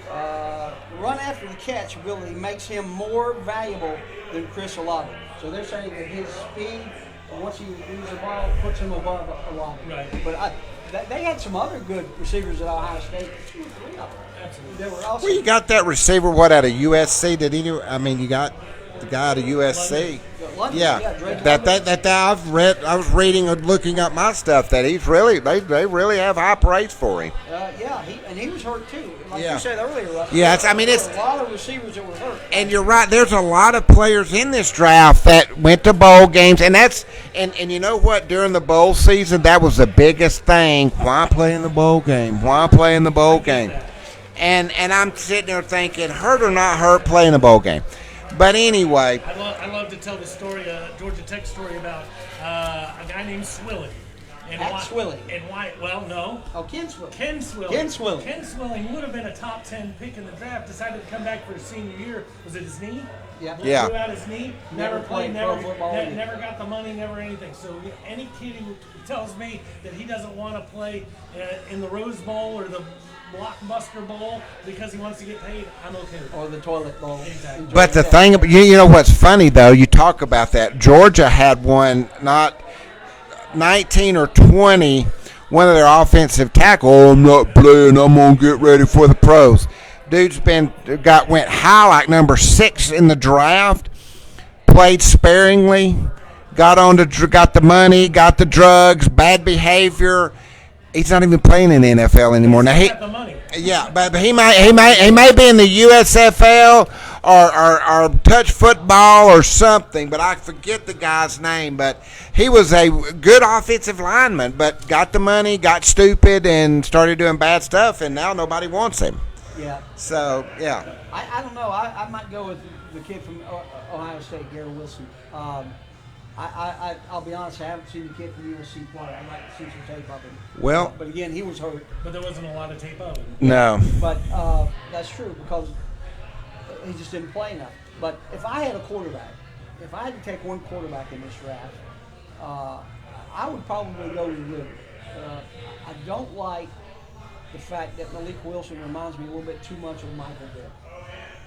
Run after the catch ability makes him more valuable than Chris Olave. So they're saying that his speed, once he moves the ball, puts him above Olave. Right. But they had some other good receivers at Ohio State. 2 or 3 of them. Absolutely. They were also. Well, you got that receiver, out of USC? Did he do? I mean, you got the guy out of USC. London, Drake That I've read. I was reading and looking up my stuff that he's really they really have high praise for him. He was hurt too. Like Yeah. you said earlier, Russ. Yeah, it's there were a lot of receivers that were hurt. And you're right. There's a lot of players in this draft that went to bowl games, and and you know what? During the bowl season, that was the biggest thing. Why play in the bowl game? Why play in the bowl game? And I'm sitting there thinking, hurt or not hurt, play in a bowl game. But anyway, I love to tell the story, Georgia Tech story about a guy named Swilling. And Swilling. And why? Well, no. Oh, Ken Swilling. Ken Swilling. Ken Swilling. Ken Swilling would have been a top 10 pick in the draft. Decided to come back for his senior year. Was it his knee? Yeah. Yeah. Blew out his knee. Never played. pro football either. Never got the money. Never anything. So any kid who tells me that he doesn't want to play in the Rose Bowl or the Blockbuster Bowl because he wants to get paid, I'm okay with it. Or the toilet bowl. Exactly. but the thing, you know what's funny though? You talk about that. Georgia had one, not 19 or 20. One of their offensive tackle. Oh, I'm not playing. I'm gonna get ready for the pros. Dude's went high like number 6 in the draft. Played sparingly. Got the money. Got the drugs. Bad behavior. He's not even playing in the NFL anymore. Now He got the money. yeah, but he may be in the USFL or touch football or something, but I forget the guy's name. But he was a good offensive lineman, but got the money, got stupid, and started doing bad stuff, and now nobody wants him. Yeah. So yeah, I don't know. I might go with the kid from Ohio State, Garrett Wilson. I'll be honest, I haven't seen the kid from USC play. I'd like to see some tape of him. well, But again, he was hurt. But there wasn't a lot of tape of him. no, But that's true because he just didn't play enough. But if I had a quarterback, if I had to take one quarterback in this draft, I would probably go with Ridder. I don't like the fact that Malik Wilson reminds me a little bit too much of Michael Vick.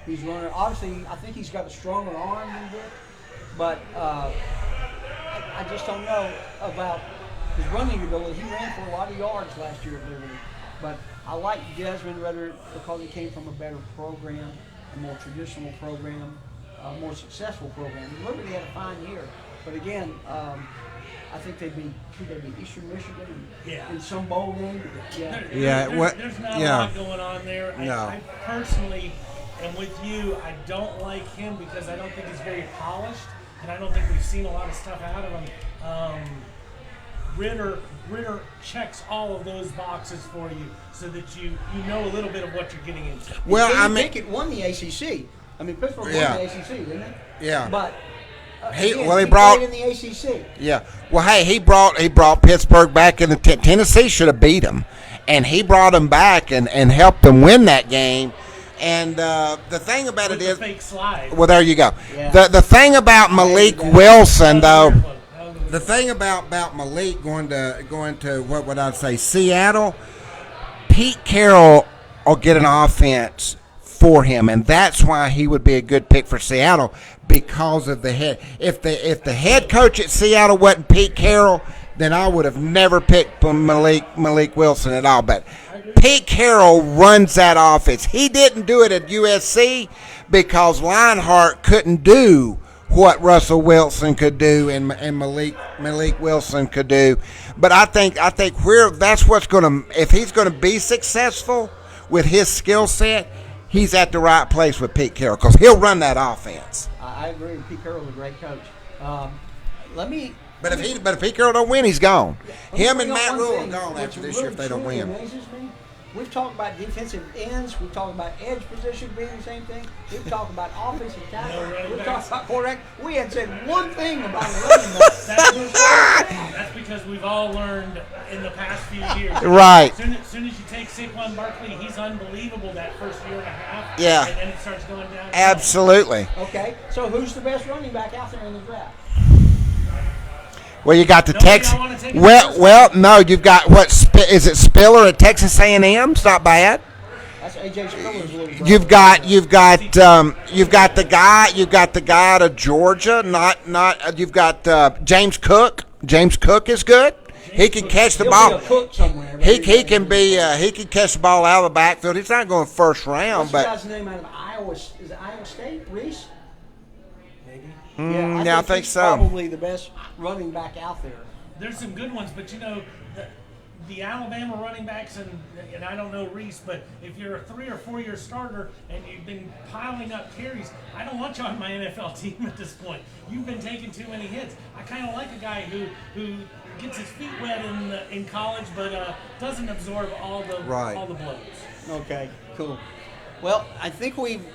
He's running. Obviously, I think he's got a stronger arm than Vick, but I just don't know about his running ability. He ran for a lot of yards last year at Liberty, but I like Desmond Ridder because he came from a better program, a more traditional program, a more successful program. Liberty had a fine year, but again, I think they'd be Eastern Michigan in some bowl game. Yeah, There's not yeah. a lot going on there. No. I personally am with you. I don't like him because I don't think he's very polished, and I don't think we've seen a lot of stuff out of him. Ridder checks all of those boxes for you so that you know a little bit of what you're getting into. well, I Kenny mean, Pickett won the ACC. I mean, Pittsburgh Yeah. won the ACC, didn't it? Yeah. But He Again, brought played in the ACC. Yeah. Well, hey, he brought Pittsburgh back in the Tennessee should have beat them, and he brought them back and helped them win that game. And the thing about With it the is, fake slide. well, there you go. Yeah. The thing about Malik that. Wilson, though, That was a- the thing about Malik going to what would I say, Seattle, Pete Carroll will get an offense for him, and that's why he would be a good pick for Seattle because of the head. If the head coach at Seattle wasn't Pete Carroll, then I would have never picked Malik Wilson at all. But Pete Carroll runs that offense. He didn't do it at USC because Lionheart couldn't do what Russell Wilson could do and Malik Wilson could do. But I think that's what's going to, if he's going to be successful with his skill set, he's at the right place with Pete Carroll because he'll run that offense. I agree. Pete Carroll's a great coach. But if Pete Carroll don't win, he's gone. Him and Bring up Matt one Rule are thing, gone which after this really year if they don't truly win. amazes me. We've talked about defensive ends. We've talked about edge position being the same thing. We've talked about offensive tackle. running We've backs. talked about quarterback. We had said one thing about a running back. That's because we've all learned in the past few years. Right. As soon as you take Saquon Barkley, he's unbelievable that first year and a half. Yeah. And then it starts going down. Absolutely. Okay, so who's the best running back out there in the draft? Well, you got the Nobody Texas. y'all wanna take him Well, first? well, no, you've got is it Spiller at Texas A&M? It's not bad. That's AJ Spiller's little brother. You've got the guy out of Georgia. You've got James Cook. James Cook is good. He can catch the He'll ball. be a cook somewhere. He can catch the ball out of the backfield. He's not going first round, What's the but guy's name out of Iowa? Is it Iowa State? Reese? Maybe. I think he's so. Probably the best running back out there. There's some good ones, but the Alabama running backs, and I don't know Reese, but if you're a 3 or 4 year starter and you've been piling up carries, I don't want you on my NFL team at this point. You've been taking too many hits. I kind of like a guy who gets his feet wet in college, but doesn't absorb all the blows. Okay, cool. Well, I think we've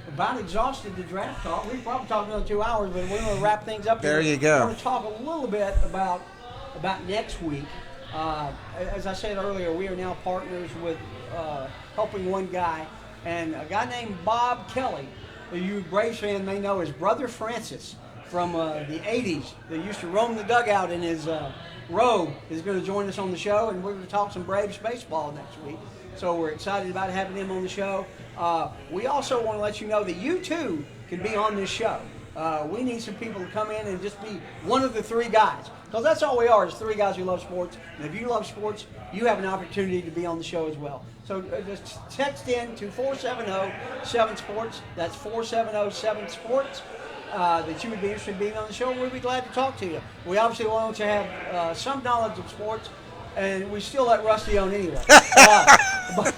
about exhausted the draft talk. We've probably talked another 2 hours, but we're going to wrap things up. There here. you go. I want to talk a little bit about next week. As I said earlier, we are now partners with Helping One Guy, and a guy named Bob Kelly, who you Braves fan may know as Brother Francis from the 80s, that used to roam the dugout in his robe, is going to join us on the show, and we're going to talk some Braves baseball next week. So we're excited about having him on the show. We also want to let you know that you too can be on this show. We need some people to come in and just be one of the 3 guys. Because that's all we are, is 3 guys who love sports. And if you love sports, you have an opportunity to be on the show as well. So just text in to 470-7-SPORTS. That's 470-7-SPORTS. That you would be interested in being on the show. We'd be glad to talk to you. We obviously want to have some knowledge of sports, and we still let Rusty on anyway. But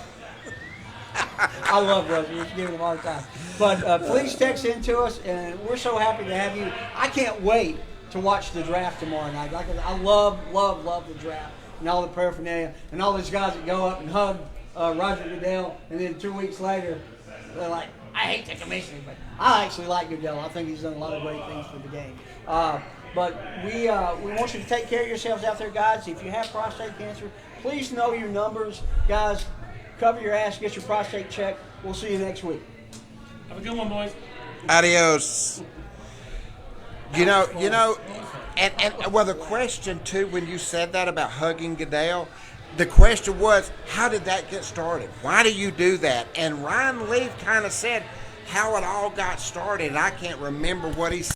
I love Rusty. We're giving him a hard time. But please text in to us, and we're so happy to have you. I can't wait to watch the draft tomorrow night. I love the draft and all the paraphernalia and all these guys that go up and hug Roger Goodell, and then 2 weeks later they're like, I hate the commissioner, but I actually like Goodell. I think he's done a lot of great things for the game. But we want you to take care of yourselves out there, guys. If you have prostate cancer, please know your numbers, guys. Cover your ass, get your prostate checked. We'll see you next week. Have a good one, boys. Adios. You know, and well, the question too, when you said that about hugging Goodell, the question was, how did that get started? Why do you do that? And Ryan Leaf kind of said how it all got started. I can't remember what he said.